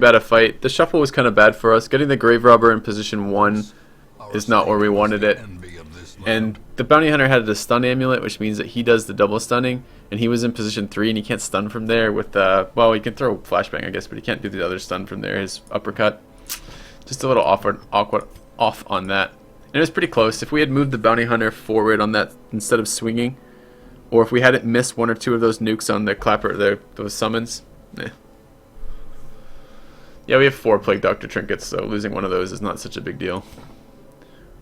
Bad a fight. The shuffle was kind of bad for us. Getting the grave robber in position 1 is not where we wanted it. And the bounty hunter had the stun amulet, which means that he does the double stunning, and he was in position 3 and he can't stun from there with well, he can throw flashbang I guess, but he can't do the other stun from there, his uppercut. Just a little awkward off on that. And it was pretty close. If we had moved the bounty hunter forward on that instead of swinging, or if we hadn't missed 1 or 2 of those nukes on the clapper, those summons, yeah, we have 4 Plague Doctor trinkets, so losing 1 of those is not such a big deal.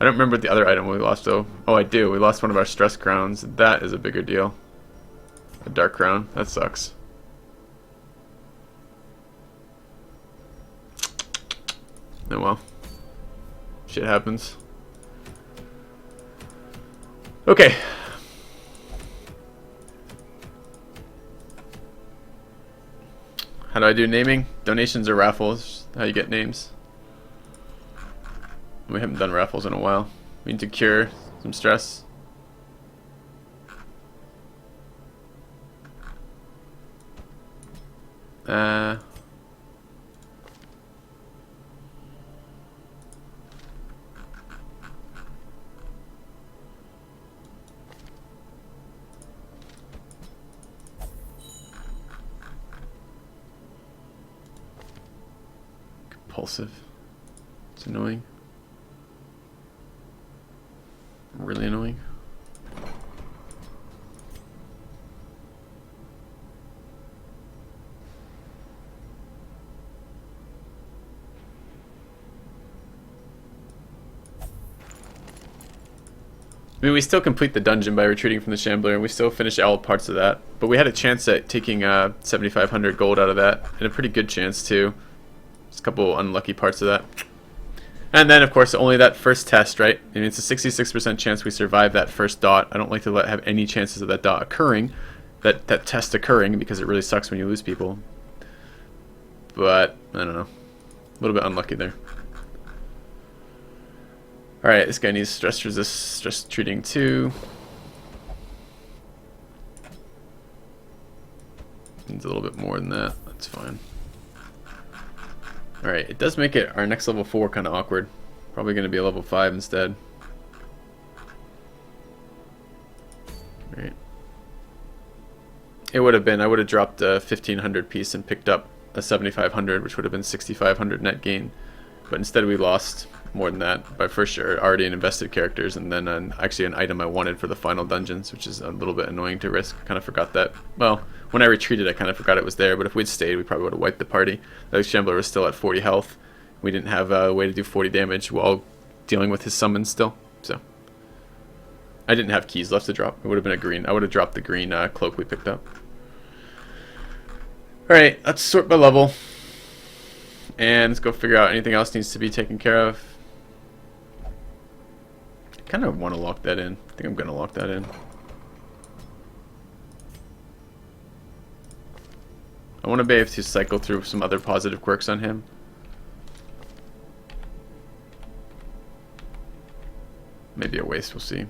I don't remember the other item we lost though. Oh, I do. We lost one of our stress crowns. That is a bigger deal. A dark crown. That sucks. Oh well. Shit happens. Okay. How do I do naming? Donations or raffles? How you get names? We haven't done raffles in a while. We need to cure some stress. Compulsive. It's annoying. Really annoying. I mean, we still complete the dungeon by retreating from the Shambler, and we still finish all parts of that. But we had a chance at taking 7,500 gold out of that, and a pretty good chance too. Just a couple unlucky parts of that. And then, of course, only that first test, right? I mean, it's a 66% chance we survive that first dot. I don't like to have any chances of that dot occurring, that test occurring, because it really sucks when you lose people. But, I don't know. A little bit unlucky there. Alright, this guy needs stress resist, stress treating too. Needs a little bit more than that. That's fine. Alright, it does make it our next level 4 kind of awkward. Probably going to be a level 5 instead. Alright. It would have been, I would have dropped a 1,500 piece and picked up a 7,500, which would have been 6,500 net gain. But instead we lost more than that by for sure. Already in invested characters, and then actually an item I wanted for the final dungeons, which is a little bit annoying to risk. Kind of forgot that. Well, when I retreated, I kind of forgot it was there, but if we'd stayed, we probably would have wiped the party. The Shambler was still at 40 health. We didn't have a way to do 40 damage while dealing with his summons still, so. I didn't have keys left to drop. It would have been a green. I would have dropped the green cloak we picked up. Alright, let's sort by level. And let's go figure out anything else needs to be taken care of. I kind of want to lock that in. I think I'm going to lock that in. I want to be able to cycle through some other positive quirks on him. Maybe a waste, we'll see.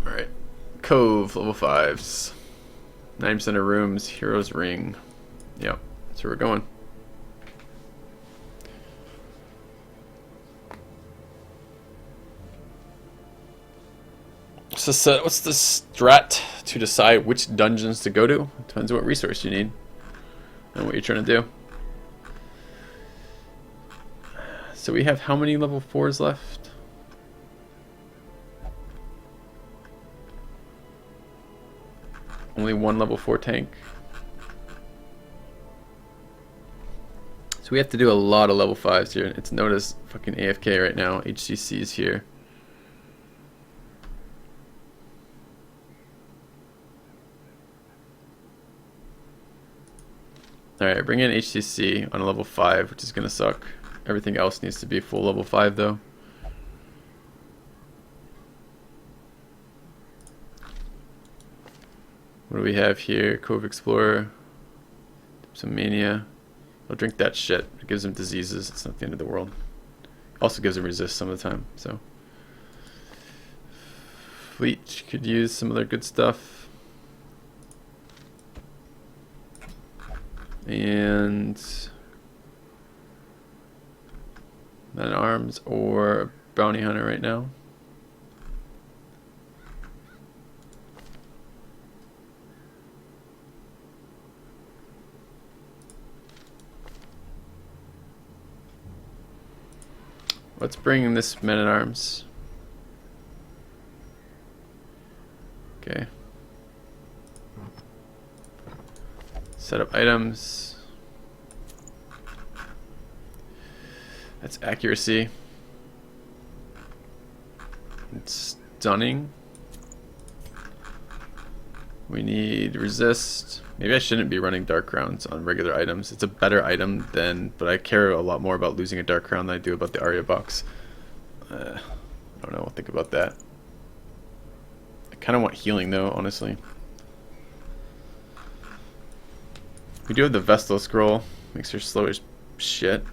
Alright. Cove, level 5s. 9% of rooms, Hero's Ring. Yep, that's where we're going. So what's the strat to decide which dungeons to go to? Depends on what resource you need and what you're trying to do. So we have how many level 4s left? Only 1 level 4 tank. So we have to do a lot of level 5s here. It's known as fucking AFK right now. HCC is here. Alright, bring in HCC on a level 5, which is gonna suck. Everything else needs to be full level 5 though. What do we have here? Cove Explorer. Some Mania. He'll drink that shit. It gives him diseases. It's not the end of the world. Also gives him resist some of the time. So Fleet could use some of their good stuff. And Man at Arms or Bounty Hunter right now. Let's bring this Man at Arms. Okay. Set up items. That's accuracy. It's stunning. We need resist. Maybe I shouldn't be running dark crowns on regular items. It's a better item than, but I care a lot more about losing a dark crown than I do about the Arya box. I don't know. I'll think about that. I kind of want healing though, honestly. We do have the Vestal scroll. Makes her slow as shit.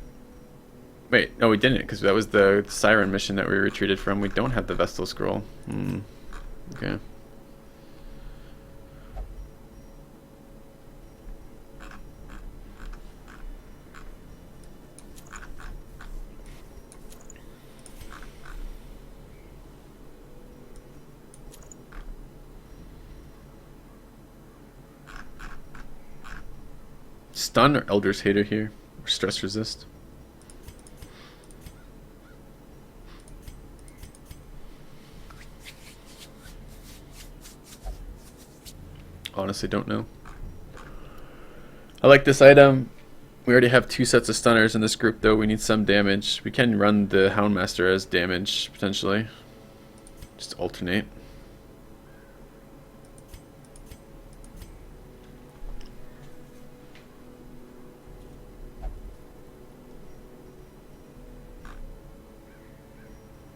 Wait, no, we didn't, because that was the Siren mission that we retreated from. We don't have the Vestal scroll. Okay. Stun or Elder's Hater here, or stress resist. Honestly, don't know. I like this item. We already have 2 sets of stunners in this group, though. We need some damage. We can run the Houndmaster as damage potentially. Just alternate.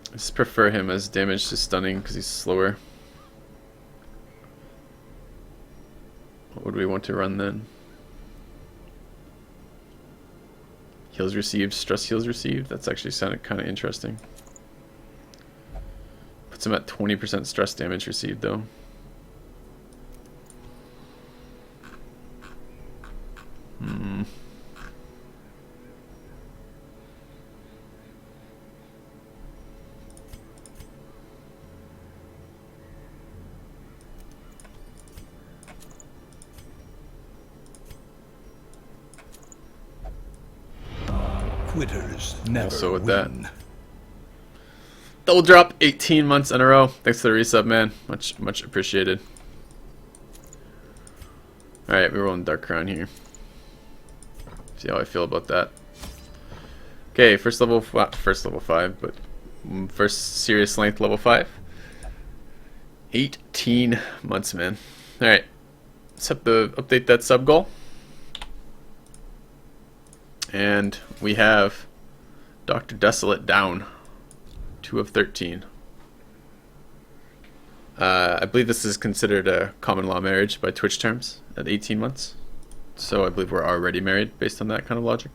I just prefer him as damage to stunning because he's slower. What would we want to run then? Heals received, stress heals received. That's actually sounded kind of interesting. Puts him at 20% stress damage received though. Quitters never Also with win. that. Double drop 18 months in a row. Thanks for the resub, man. Much appreciated. Alright, we're rolling Dark Crown here. See how I feel about that. Okay, first level 5, but first serious length level 5. 18 months, man. Alright. Let's update that sub goal. And we have Dr. Desolate down. 2 of 13. I believe this is considered a common law marriage by Twitch terms at 18 months. So I believe we're already married based on that kind of logic.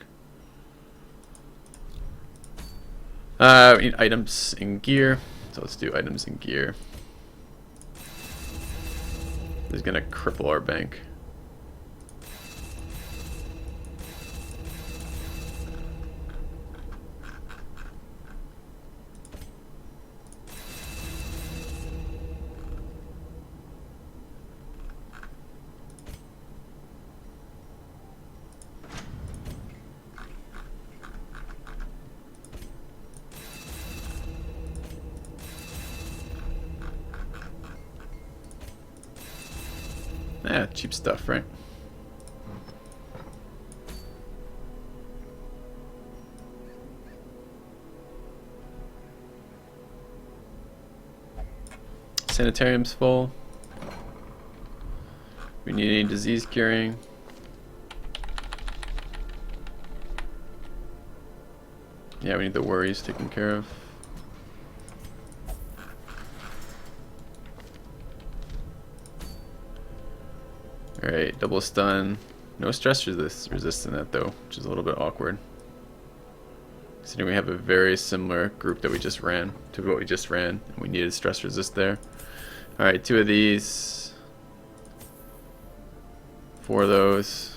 We need items in gear. So let's do items in gear. This is going to cripple our bank. Yeah, cheap stuff, right? Sanitarium's full. We need any disease curing. Yeah, we need the worries taken care of. Alright, double stun. No stress resist in that though, which is a little bit awkward. Considering we have a very similar group that we just ran to what we just ran, and we needed stress resist there. Alright, 2 of these. 4 of those.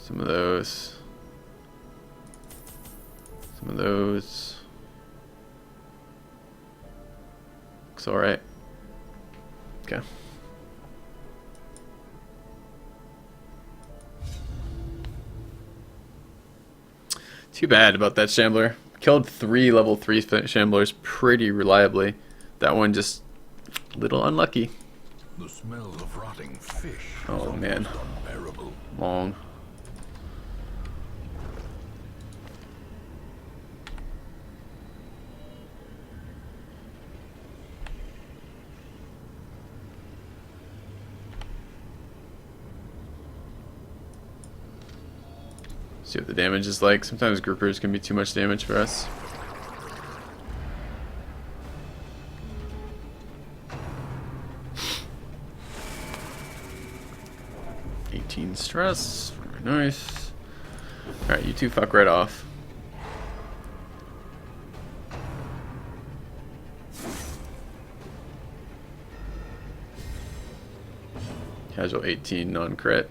Some of those. Some of those. Looks alright. Okay. Too bad about that Shambler. Killed 3 level 3 Shamblers pretty reliably. That one just a little unlucky. The smell of rotting fish. Oh man. Unbearable. Long. See what the damage is like. Sometimes groupers can be too much damage for us. Stress. Very nice. Alright, you two fuck right off. Casual 18, non-crit.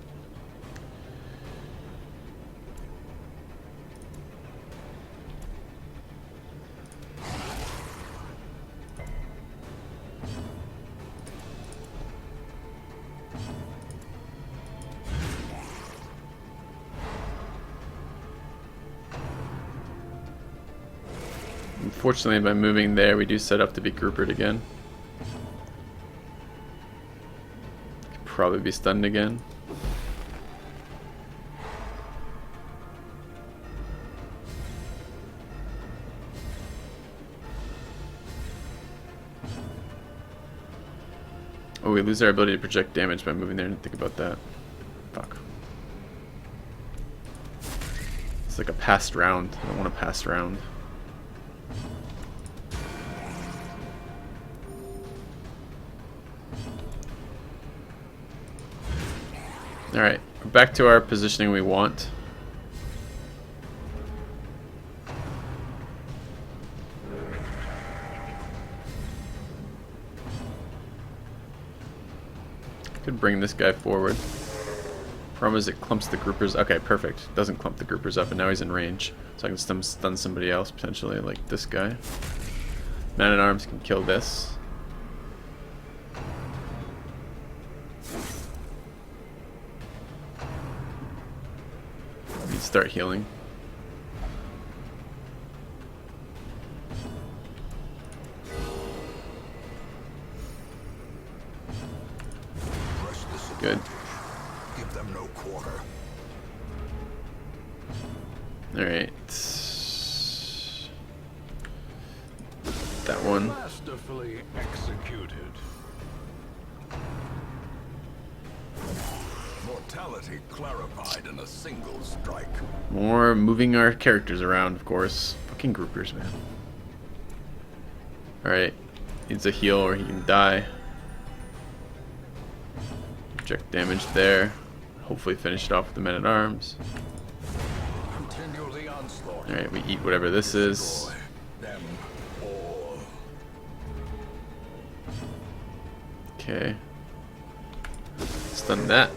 Unfortunately, by moving there, we do set up to be groupered again. Could probably be stunned again. Oh, we lose our ability to project damage by moving there. I didn't think about that. Fuck. It's like a passed round. I don't want a passed round. Alright, we're back to our positioning we want. Could bring this guy forward. Problem is it clumps the groupers. Okay, perfect. Doesn't clump the groupers up, and now he's in range. So I can stun somebody else, potentially, like this guy. Man-at-Arms can kill this. Start healing. Good. Give them no quarter. All right. That one. Masterfully executed. Mortality clarified in a single strike. More moving our characters around, of course. Fucking groupers, man. Alright. Needs a heal or he can die. Project damage there. Hopefully finish it off with the Men-at-Arms. Alright, we eat whatever this is. Okay. Stun that.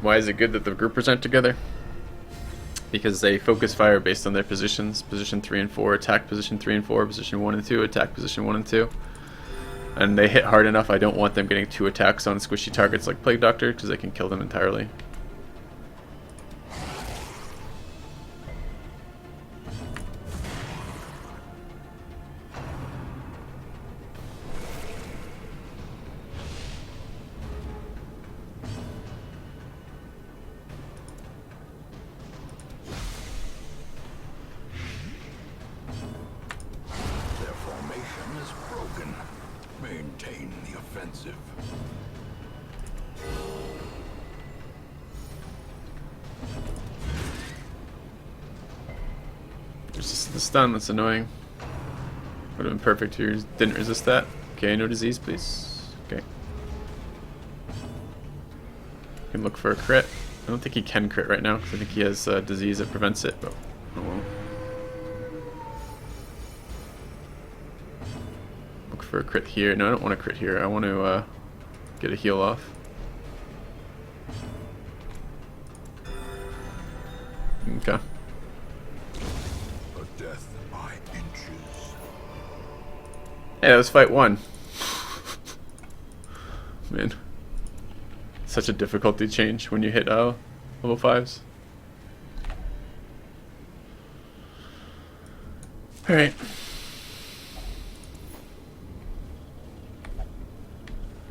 Why is it good that the groupers aren't together? Because they focus fire based on their positions. Position 3 and 4, attack position 3 and 4, position 1 and 2, attack position 1 and 2. And they hit hard enough, I don't want them getting 2 attacks on squishy targets like Plague Doctor, because they can kill them entirely. Maintain the offensive. There's just the stun, that's annoying. Would have been perfect here. Didn't resist that. Okay, no disease, please. Okay. Can look for a crit. I don't think he can crit right now because I think he has disease that prevents it, but oh well. Look for a crit here. No, I don't want to crit here. I want to get a heal off. Okay. A death by inches. Hey, that was fight 1. Man. Such a difficulty change when you hit level 5s. Alright.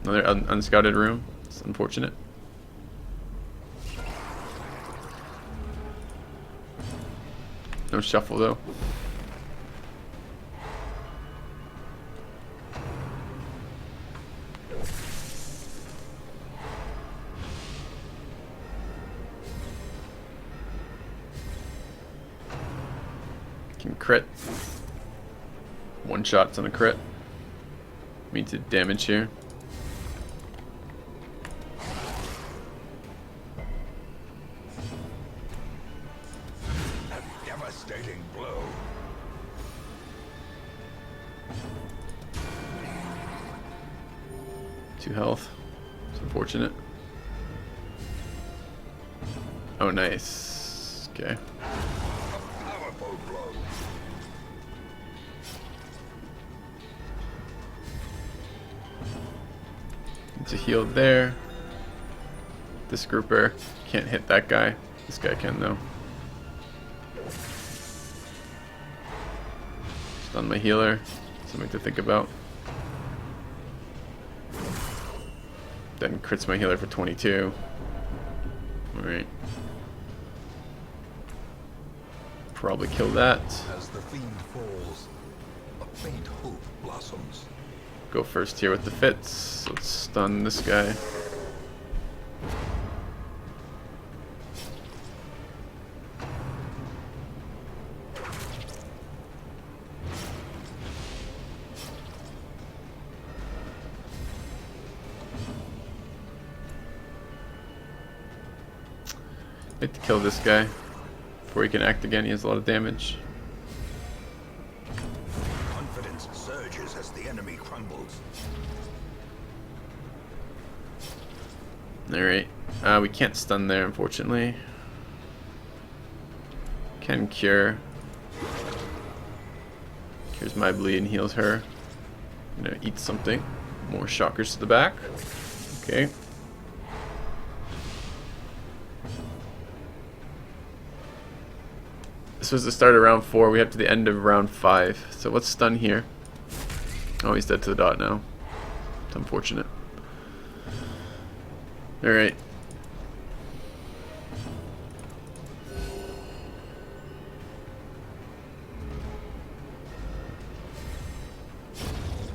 Another unscouted room. It's unfortunate. No shuffle though. Can crit. One shot's on a crit. Means it damage here. A devastating blow. Two health. It's unfortunate. Oh, nice. Okay. Powerful blow. It's a heal there. This grouper can't hit that guy. This guy can though. Stun my healer. Something to think about. Then crits my healer for 22. Alright. Probably kill that. As the fiend falls, a faint hope blossoms. Go first here with the fits. Let's stun this guy. I have to kill this guy before he can act again. He has a lot of damage. Confidence surges as the enemy crumbles. Alright. We can't stun there, unfortunately. Can cure. Cures my bleed and heals her. I'm gonna eat something. More shockers to the back. Okay. This was the start of round 4. We have to the end of round 5. So let's stun here. Oh, he's dead to the dot now. It's unfortunate. Alright.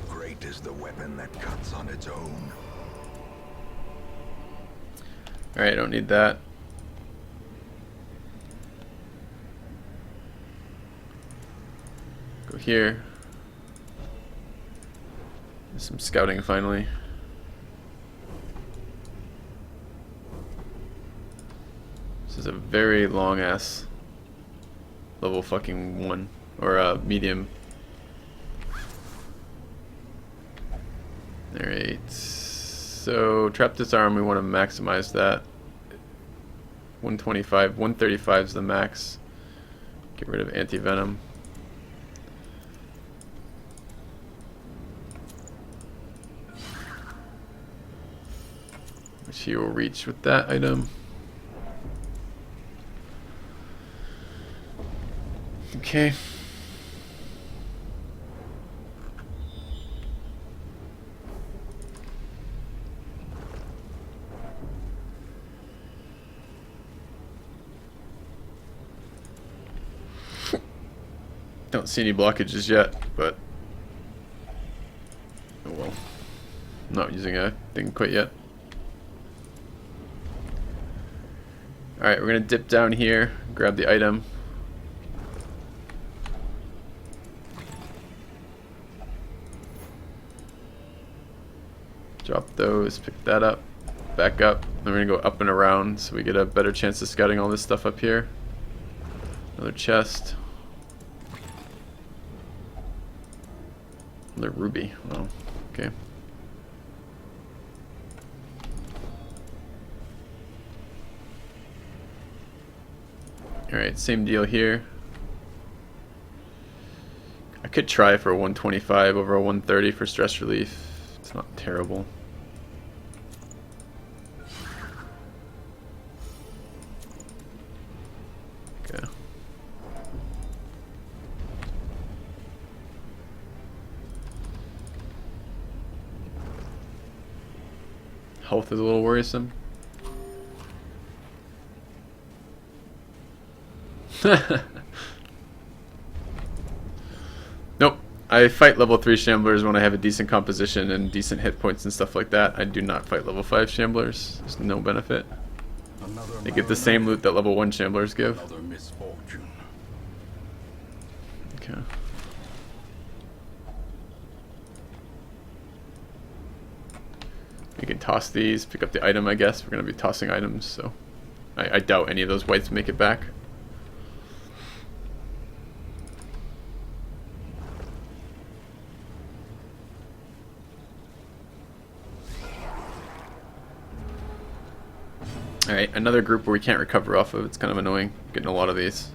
Great is the weapon that cuts on its own. Alright, I don't need that. Go here. Do some scouting finally. This is a very long ass level fucking 1 or medium. Alright. So trap disarm, we want to maximize that. 125, 135 is the max. Get rid of anti-venom. Which he will reach with that item. Okay. Don't see any blockages yet, but oh well. I'm not using a thing quite yet. Alright, we're gonna dip down here, grab the item. Drop those, pick that up, back up. Then we're gonna go up and around so we get a better chance of scouting all this stuff up here. Another chest. Another ruby. Oh, okay. Alright, same deal here. I could try for a 125 over a 130 for stress relief. It's not terrible. Okay. Health is a little worrisome. Nope. I fight level 3 Shamblers when I have a decent composition and decent hit points and stuff like that. I do not fight level 5 Shamblers. There's no benefit. They get the same loot that level 1 Shamblers give. Another misfortune. Okay. We can toss these, pick up the item, I guess. We're going to be tossing items, so I doubt any of those whites make it back. Alright, another group where we can't recover off of. It's kind of annoying, getting a lot of these.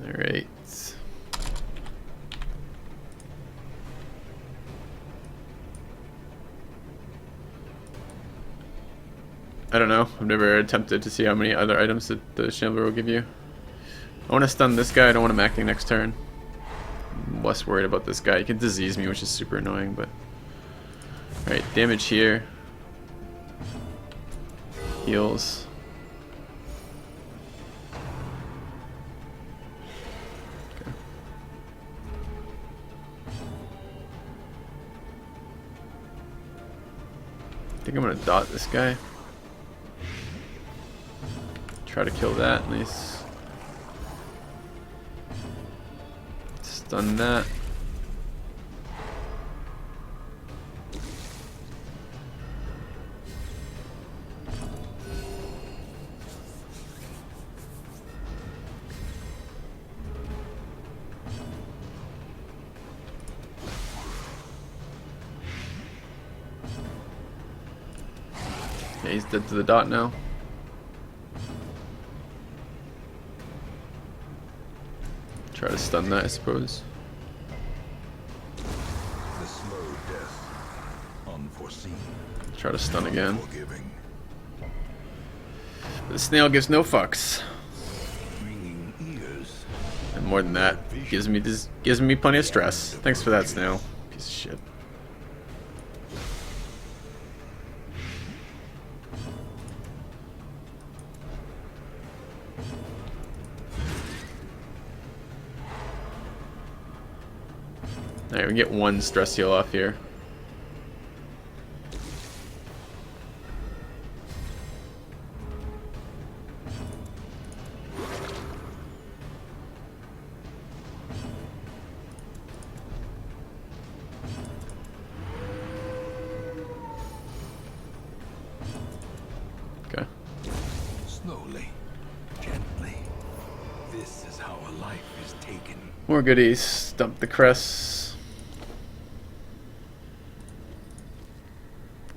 Alright. I don't know. I've never attempted to see how many other items that the Shambler will give you. I want to stun this guy. I don't want him acting next turn. I'm less worried about this guy. He can disease me, which is super annoying, but... Alright, damage here. Heals. Okay. I think I'm gonna dot this guy. Try to kill that, at least. Stun that. Yeah, he's dead to the dot now. Try to stun that, I suppose. The slow death, unforeseen. Try to stun again. Unforgiving. The snail gives no fucks. Ringing ears. And more than that, gives me plenty of stress. Thanks for that, snail. Piece of shit. Alright, we get one stress heal off here. Okay. Slowly, gently. This is how a life is taken. More goodies. Dump the crests.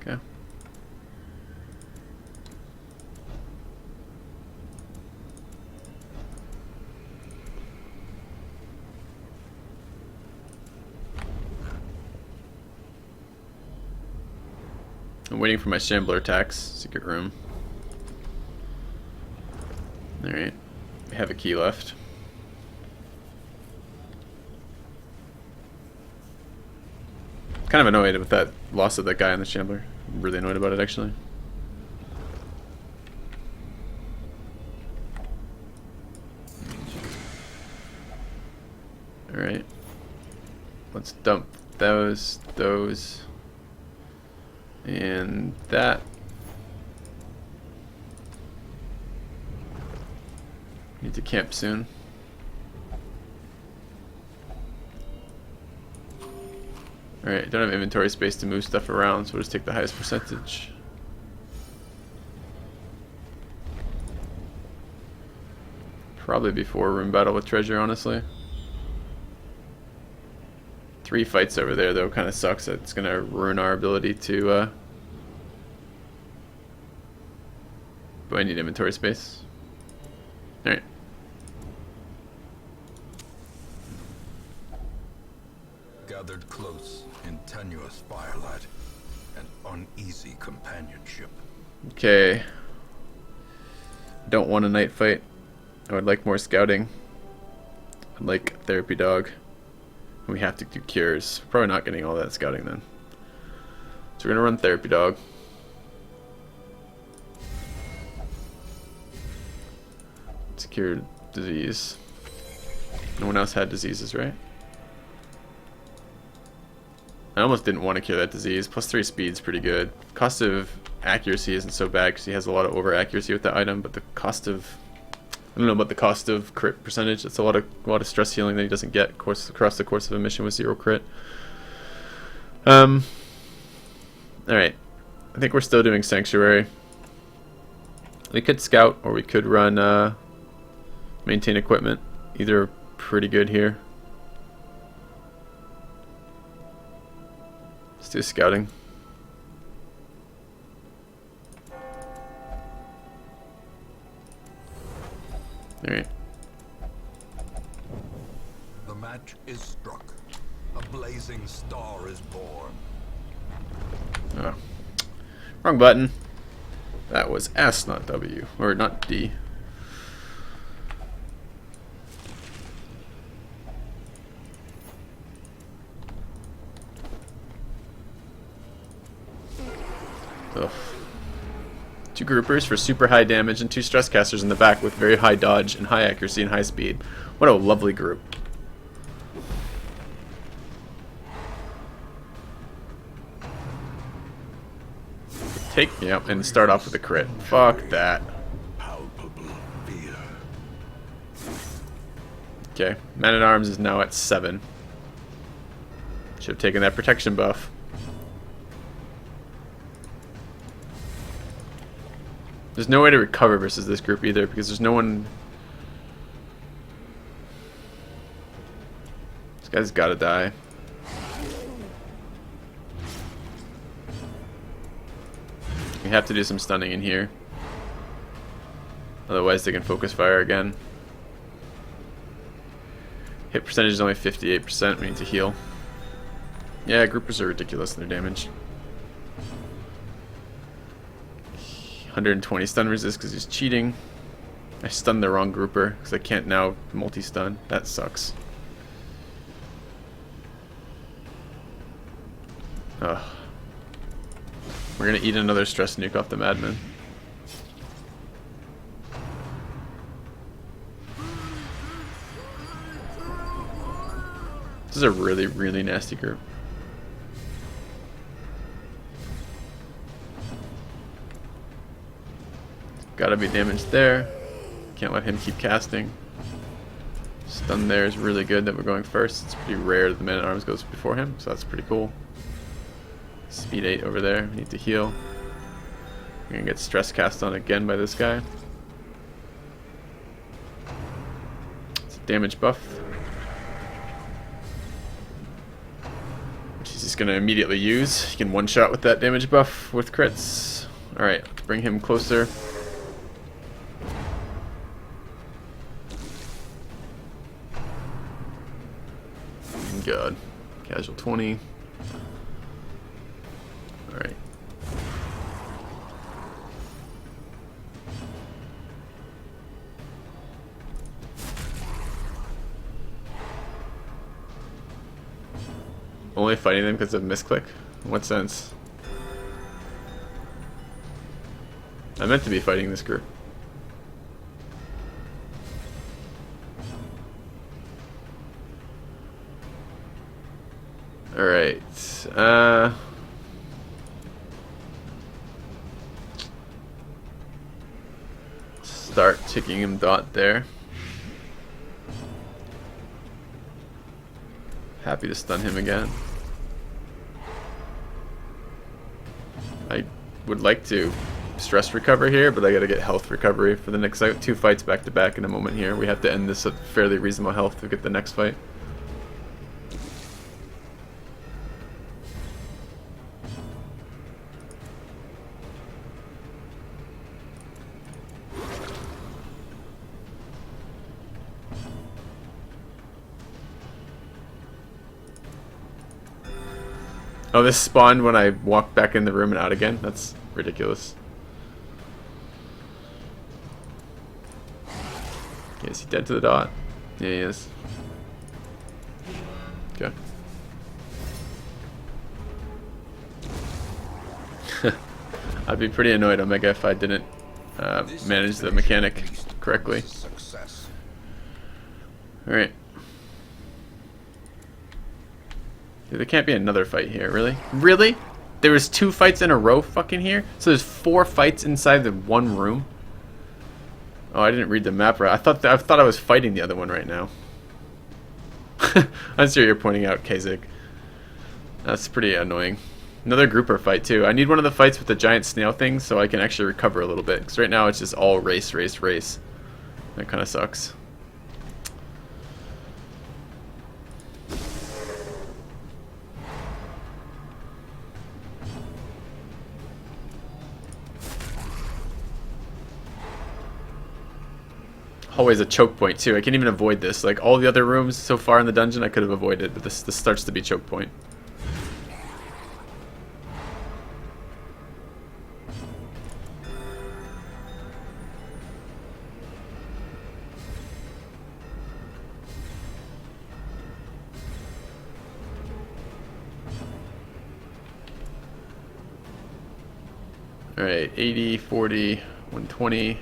Okay. I'm waiting for my Shambler attacks. Secret room. Alright. I have a key left. Kind of annoyed with that loss of that guy in the Shambler. I'm really annoyed about it, actually. Alright. Let's dump those, and that. Need to camp soon. Alright, don't have inventory space to move stuff around, so we'll just take the highest percentage. Probably before room battle with treasure, honestly. 3 fights over there, though, kind of sucks. It's going to ruin our ability to... Do I need inventory space? Alright. Gathered close in tenuous firelight and uneasy companionship. Okay. Don't want a night fight. I would like more scouting. I'd like therapy dog. We have to do cures. Probably not getting all that scouting then. So we're gonna run therapy dog. Secure disease. No one else had diseases, right? I almost didn't want to cure that disease. Plus 3 speed's pretty good. Cost of accuracy isn't so bad because he has a lot of over accuracy with that item, but the cost of... I don't know about the cost of crit percentage. It's a lot of stress healing that he doesn't get across the course of a mission with 0 crit. Alright. I think we're still doing Sanctuary. We could scout or we could run maintain equipment. Either are pretty good here. Let's do scouting. Alright. The match is struck. A blazing star is born. Oh. Wrong button. That was S, not W. Or not D. Ugh. 2 groupers for super high damage and 2 stress casters in the back with very high dodge and high accuracy and high speed. What a lovely group. Take me up and start off with a crit. Fuck that. Palpable fear. Okay, Man-at-Arms is now at 7. Should have taken that protection buff. There's no way to recover versus this group either because there's no one... This guy's gotta die. We have to do some stunning in here. Otherwise they can focus fire again. Hit percentage is only 58%. We need to heal. Yeah, groupers are ridiculous in their damage. 120 stun resist because he's cheating. I stunned the wrong grouper because I can't now multi-stun. That sucks. Ugh. We're gonna eat another stress nuke off the Madman. This is a really, really nasty group. Gotta be damaged there. Can't let him keep casting. Stun there is really good that we're going first. It's pretty rare that the Man-at-Arms goes before him, so that's pretty cool. Speed 8 over there. We need to heal. We're gonna get stress cast on again by this guy. It's a damage buff. Which he's just gonna immediately use. He can one-shot with that damage buff with crits. Alright, let's bring him closer. God. Casual 20. Alright. Only fighting them because of misclick? In what sense? I meant to be fighting this group. Alright. Start ticking him dot there. Happy to stun him again. I would like to stress recover here, but I gotta get health recovery for the next 2 fights back to back in a moment here. We have to end this at fairly reasonable health to get the next fight. Oh, this spawned when I walked back in the room and out again? That's ridiculous. Okay, is he dead to the dot? Yeah, he is. Okay. I'd be pretty annoyed, Omega, if I didn't manage the mechanic correctly. Alright. Dude, there can't be another fight here, really? Really? There was 2 fights in a row fucking here? So there's 4 fights inside the one room? Oh, I didn't read the map right. I thought I was fighting the other one right now. I see what you're pointing out, Kazik. That's pretty annoying. Another grouper fight too. I need one of the fights with the giant snail things so I can actually recover a little bit. Because right now it's just all race, race, race. That kind of sucks. Always a choke point too. I can't even avoid this. Like all the other rooms so far in the dungeon I could have avoided, but this starts to be choke point. Alright, 80, 40, 120.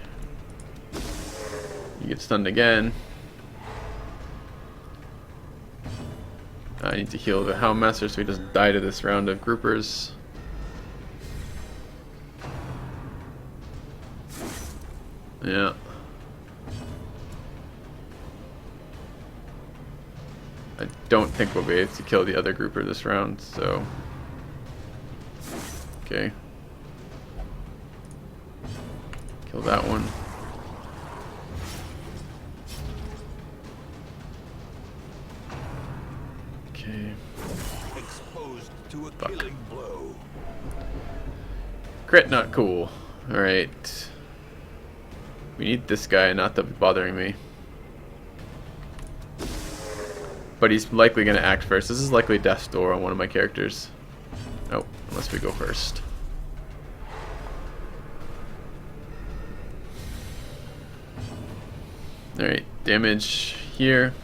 You get stunned again. I need to heal the Houndmaster so he doesn't die to this round of groupers. Yeah. I don't think we'll be able to kill the other grouper this round, so... Okay. Kill that one. Okay. Exposed to a killing blow. Crit, not cool. Alright. We need this guy not to be bothering me. But he's likely going to act first. This is likely Death's Door on one of my characters. Oh, unless we go first. Alright, damage here.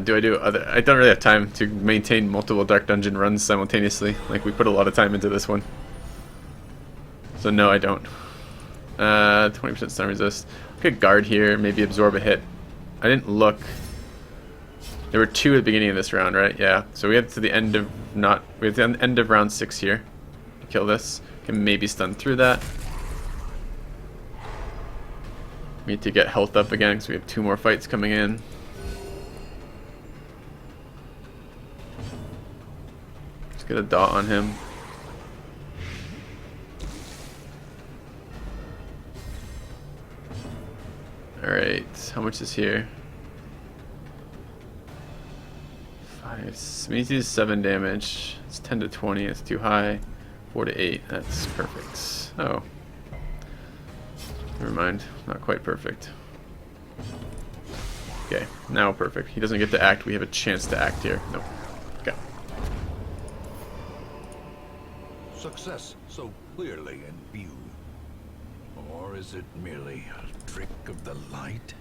Do I do other? I don't really have time to maintain multiple Dark Dungeon runs simultaneously. Like, we put a lot of time into this one. So no, I don't. 20% stun resist. I could guard here, maybe absorb a hit. I didn't look. There were 2 at the beginning of this round, right? Yeah. So we have to the end of we have the end of round 6 here to kill this. Can maybe stun through that. We need to get health up again because we have 2 more fights coming in. Get a dot on him. Alright, how much is here? 5. We need to do 7 damage. It's 10 to 20, it's too high. 4 to 8, that's perfect. Oh. Never mind, not quite perfect. Okay, now perfect. He doesn't get to act, we have a chance to act here. Nope. Okay. Success so clearly in view. Or is it merely a trick of the light?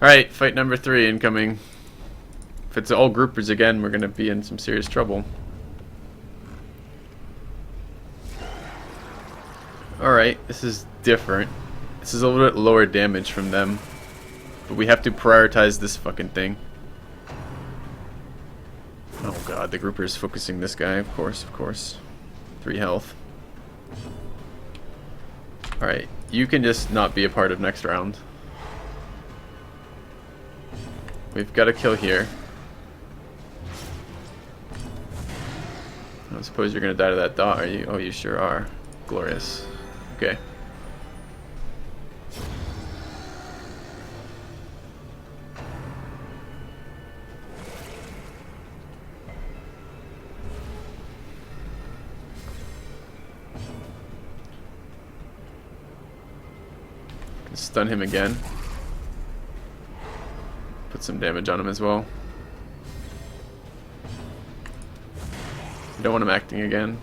Alright, fight number 3 incoming. If it's all groupers again, we're going to be in some serious trouble. Alright, this is different. This is a little bit lower damage from them. But we have to prioritize this fucking thing. Oh god, the grouper is focusing this guy, of course, of course. 3 health. Alright, you can just not be a part of next round. We've got a kill here. I don't suppose you're gonna die to that dot, are you? Oh, you sure are. Glorious. Okay. Stun him again. Put some damage on him as well. I don't want him acting again.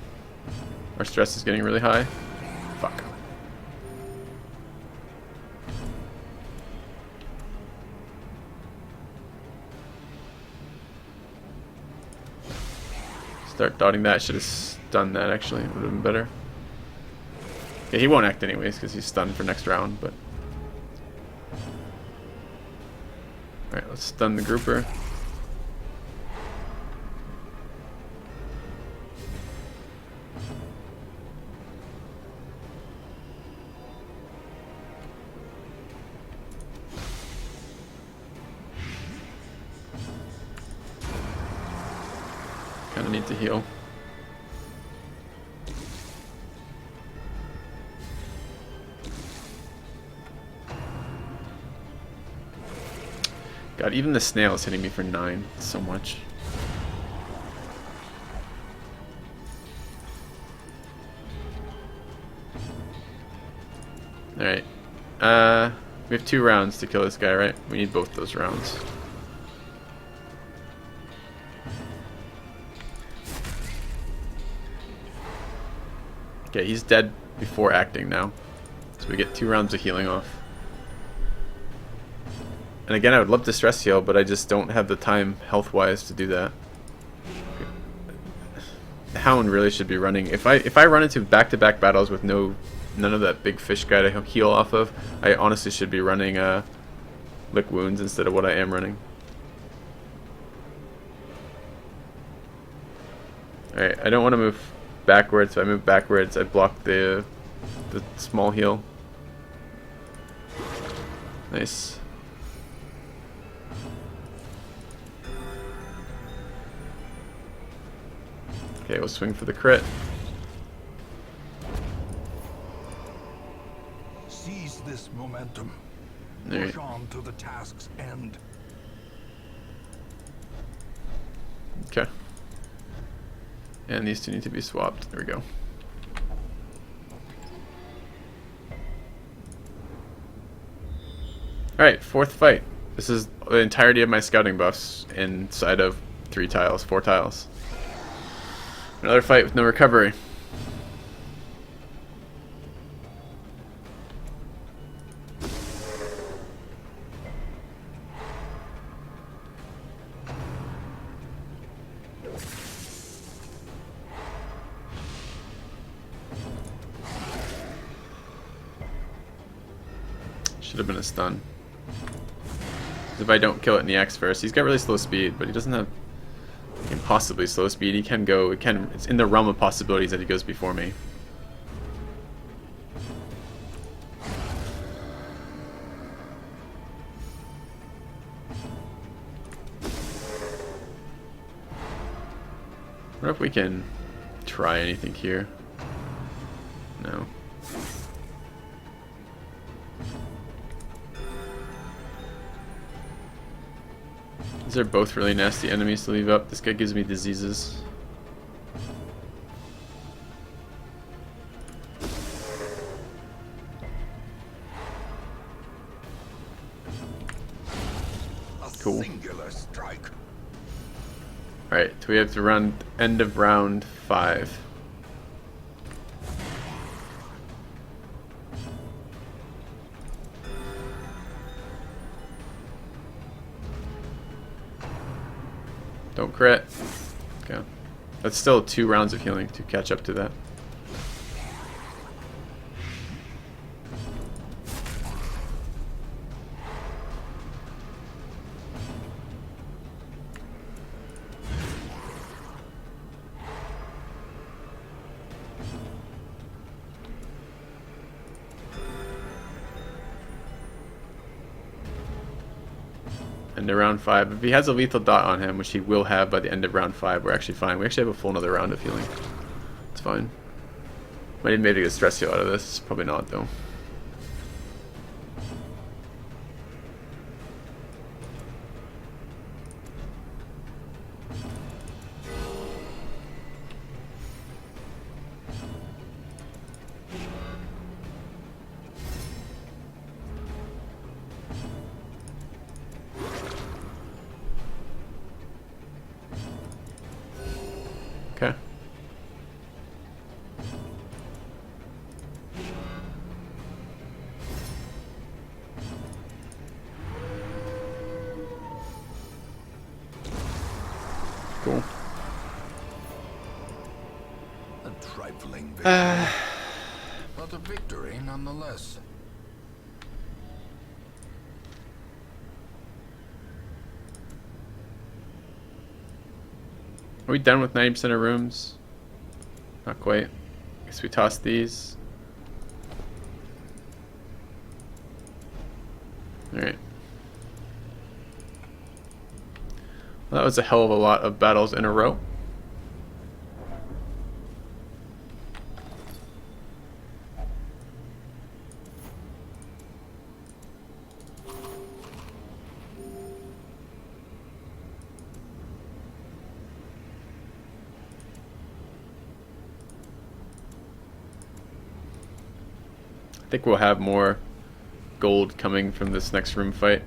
Our stress is getting really high. Fuck. Start dotting that. Should have stunned that actually. Would have been better. Yeah, he won't act anyways because he's stunned for next round, but. Alright, let's stun the grouper. Kinda need to heal. God, even the snail is hitting me for 9 so much. Alright. We have 2 rounds to kill this guy, right? We need both those rounds. Okay, he's dead before acting now. So we get 2 rounds of healing off. And again, I would love to stress heal, but I just don't have the time health-wise to do that. The Hound really should be running. If I run into back-to-back battles with none of that big fish guy to heal off of, I honestly should be running lick wounds instead of what I am running. Alright, I don't want to move backwards. If I move backwards, I block the small heal. Nice. Okay, we'll swing for the crit. Seize this momentum. Right. Push on to the task's end. Okay. And these 2 need to be swapped. There we go. Alright, 4th fight. This is the entirety of my scouting buffs inside of 4 tiles. Another fight with no recovery. Should have been a stun. If I don't kill it in the X first, he's got really slow speed, but he doesn't have impossibly slow speed. He can go. It's in the realm of possibilities that he goes before me. I wonder if we can try anything here. No. These are both really nasty enemies to leave up. This guy gives me diseases. Cool. Alright, so we have to run end of round 5. Don't crit. Okay. That's still 2 rounds of healing to catch up to that. End of round 5. If he has a lethal dot on him, which he will have by the end of round 5, we're actually fine. We actually have a full another round of healing. It's fine. Might even be able to get a stress heal out of this. Probably not, though. Okay. Cool. A trifling victory, but a victory nonetheless. Are we done with 90% of rooms? Not quite. Guess we toss these. Alright. Well, that was a hell of a lot of battles in a row. I think we'll have more gold coming from this next room fight.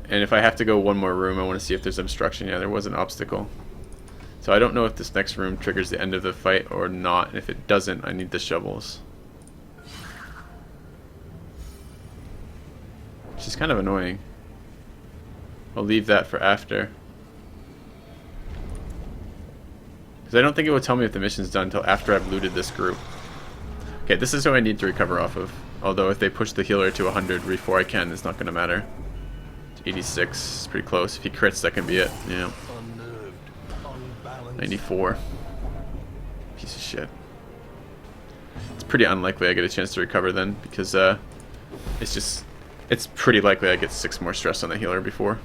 And if I have to go one more room, I want to see if there's obstruction. Yeah, there was an obstacle. So I don't know if this next room triggers the end of the fight or not. And if it doesn't, I need the shovels. Which is kind of annoying. I'll leave that for after. Because I don't think it will tell me if the mission's done until after I've looted this group. Okay, this is who I need to recover off of. Although if they push the healer to 100 before I can, it's not going to matter. 86, it's pretty close. If he crits, that can be it. Yeah. 94. Piece of shit. It's pretty unlikely I get a chance to recover then, because it's pretty likely I get 6 more stress on the healer before.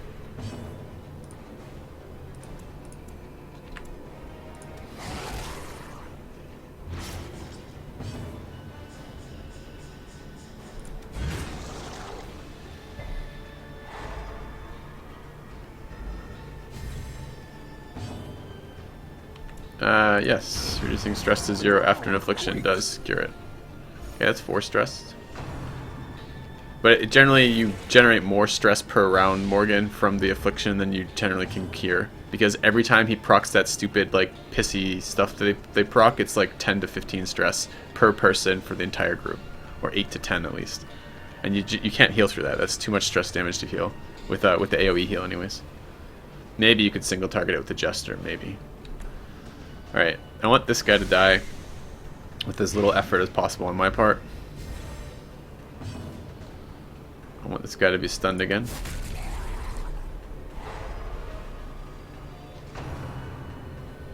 Yes, reducing stress to 0 after an affliction does cure it. Yeah, that's 4 stress. But generally, you generate more stress per round, Morgan, from the affliction than you generally can cure. Because every time he procs that stupid, like, pissy stuff that they proc, it's like 10 to 15 stress per person for the entire group. Or 8 to 10 at least. And you can't heal through that. That's too much stress damage to heal. With the AoE heal anyways. Maybe you could single target it with the Jester, maybe. Alright, I want this guy to die with as little effort as possible on my part. I want this guy to be stunned again.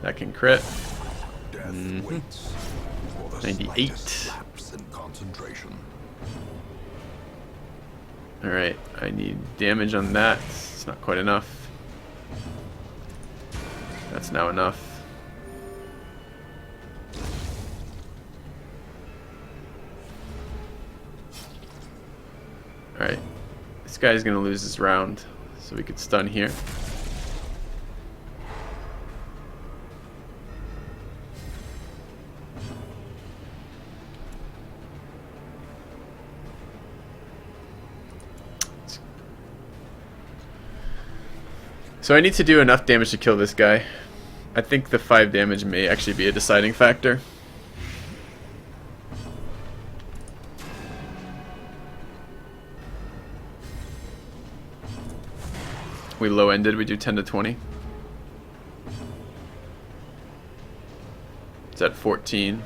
That can crit. 98. Alright, I need damage on that. It's not quite enough. That's now enough. Alright, this guy's gonna lose his round, so we could stun here. So I need to do enough damage to kill this guy. I think the 5 damage may actually be a deciding factor. We low-ended, we do 10 to 20. It's at 14.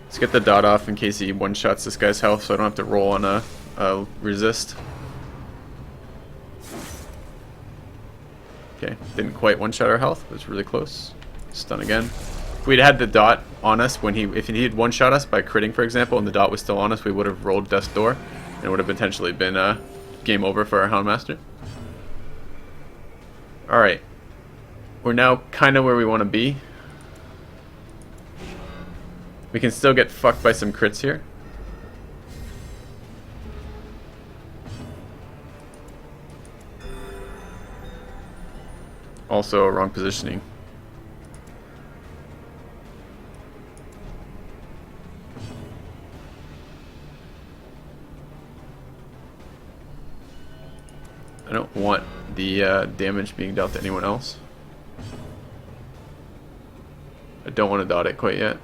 Let's get the dot off in case he one-shots this guy's health so I don't have to roll on a resist. Okay, didn't quite one-shot our health, but it's really close. Stun again. If we'd had the dot on us when if he had one-shot us by critting, for example, and the dot was still on us, we would have rolled Death's Door. And it would have potentially been game over for our Houndmaster. Alright. We're now kind of where we want to be. We can still get fucked by some crits here. Also, wrong positioning. I don't want the damage being dealt to anyone else. I don't want to dot it quite yet.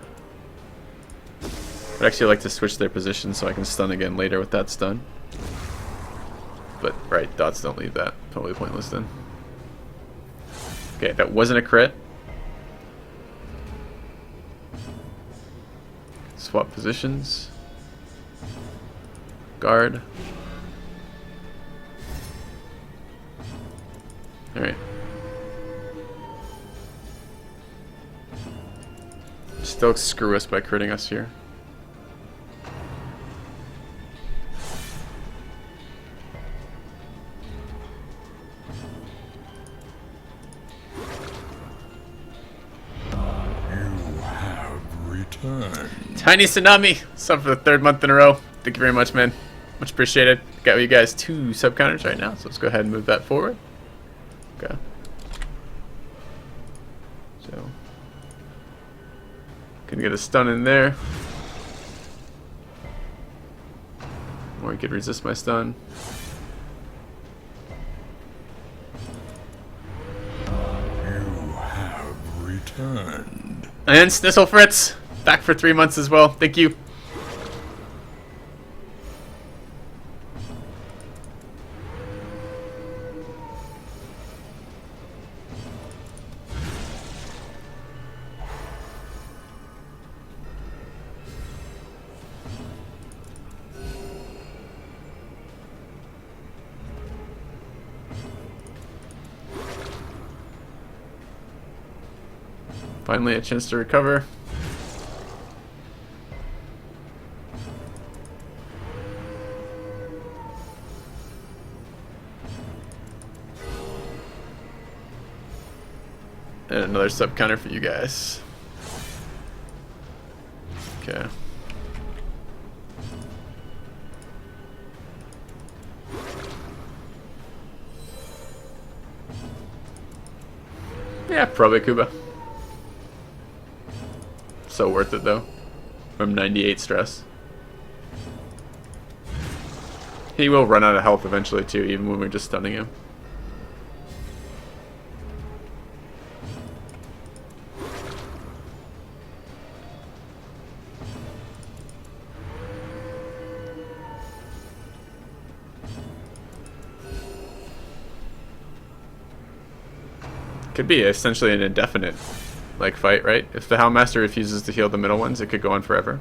I'd actually like to switch their position so I can stun again later with that stun. But, right, dots don't leave that. Totally pointless then. Okay, that wasn't a crit. Swap positions. Guard. Alright. Still screw us by critting us here. Tiny Tsunami, sub for the 3rd month in a row. Thank you very much, man. Much appreciated. Got you guys 2 sub counters right now, so let's go ahead and move that forward. Okay. So, can get a stun in there. Or he could resist my stun. You have returned. And Snissel Fritz, back for 3 months as well. Thank you. Finally a chance to recover. And another sub counter for you guys. Okay. Yeah, probably Kuba. So worth it though. From 98 stress. He will run out of health eventually too, even when we're just stunning him. Could be essentially an indefinite like fight, right? If the Houndmaster refuses to heal the middle ones, it could go on forever.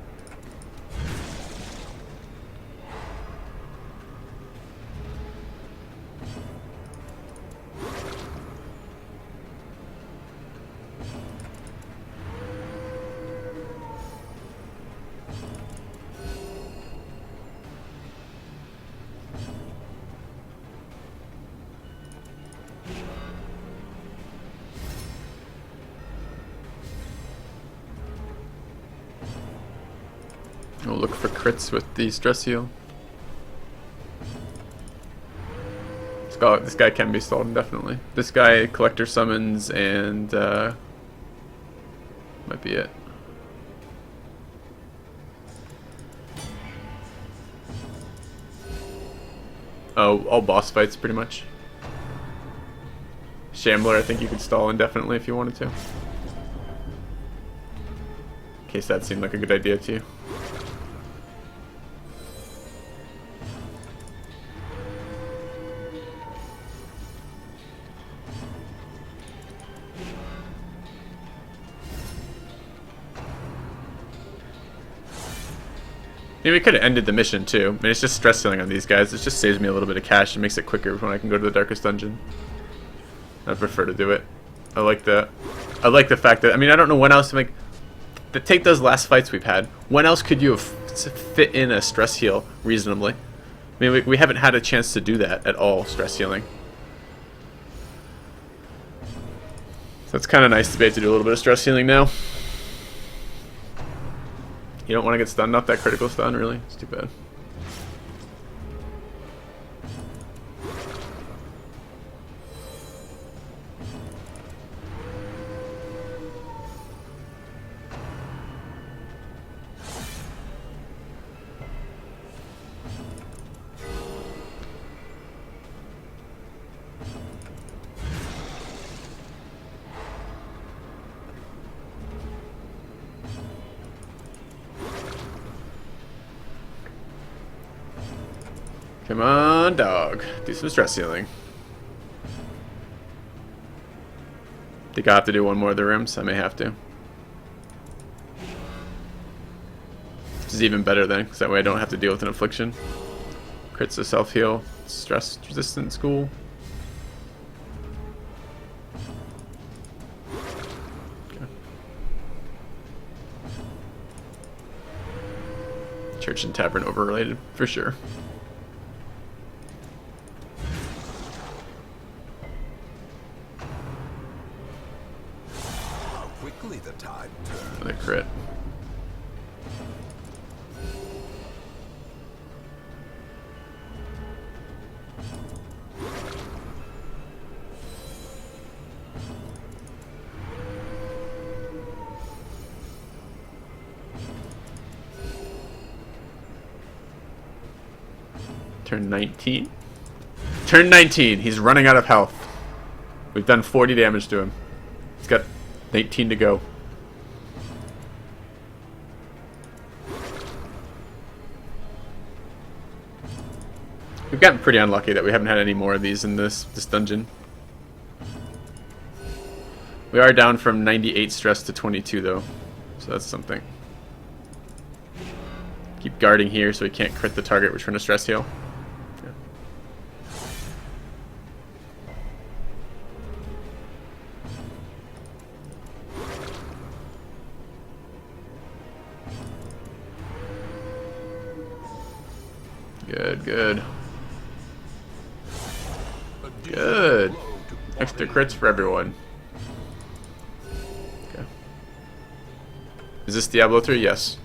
We'll look for crits with the stress heal. This guy can be stalled indefinitely. This guy, collector summons, and might be it. Oh, all boss fights pretty much. Shambler, I think you could stall indefinitely if you wanted to. In case that seemed like a good idea to you. Maybe we could have ended the mission too. I mean, it's just stress healing on these guys. It just saves me a little bit of cash and makes it quicker when I can go to the darkest dungeon. I prefer to do it. I like the fact that, I mean, I don't know when else to make. To take those last fights we've had, when else could you have fit in a stress heal reasonably? I mean, we haven't had a chance to do that at all, stress healing. So it's kind of nice to be able to do a little bit of stress healing now. You don't want to get stunned off that critical stun, really? It's too bad. Come on, dog. Do some stress healing. Think I have to do one more of the rooms? I may have to. This is even better then, because that way I don't have to deal with an affliction. Crits to self-heal. Stress resistance, cool. Okay. Church and Tavern overrated, for sure. The tide turns. Another crit. Turn 19. Turn 19. He's running out of health. We've done 40 damage to him. He's got 19 to go. We've gotten pretty unlucky that we haven't had any more of these in this dungeon. We are down from 98 stress to 22 though, so that's something. Keep guarding here so we can't crit the target we're trying to stress heal. Good, good. Good. Extra crits for everyone. Okay. Is this Diablo 3? Yes.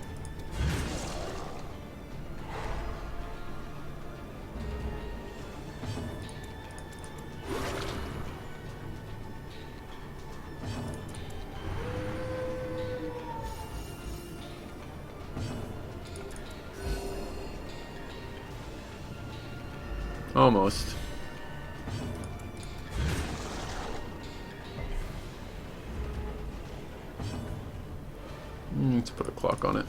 Almost. Let's put a clock on it.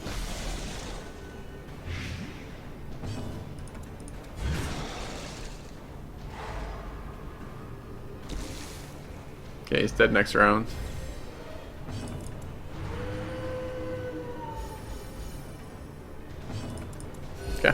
Okay, he's dead next round. Okay.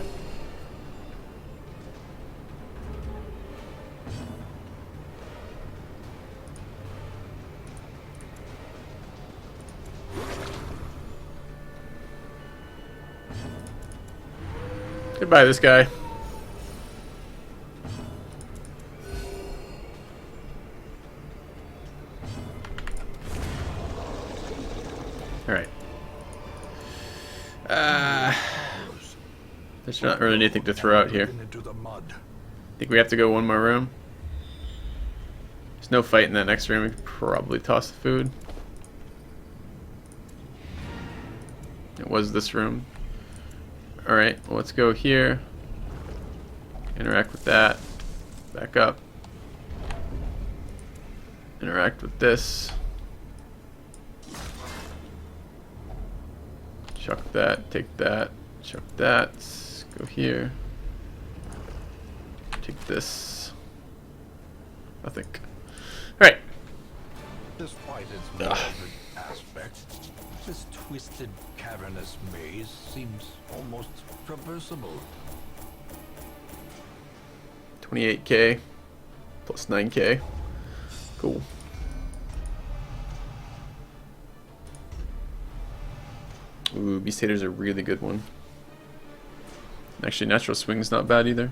Goodbye, this guy. Alright. There's not really anything to throw out here. Think we have to go one more room? There's no fight in that next room. We could probably toss the food. It was this room. Alright, well, let's go here. Interact with that. Back up. Interact with this. Chuck that, take that, chuck that. Go here. Take this. Nothing. Alright. Despite its morbid aspect, this twisted, cavernous maze seems almost traversable. 28k plus 9k. Cool. Ooh, Beast Hater's a really good one. Actually, Natural Swing's not bad either.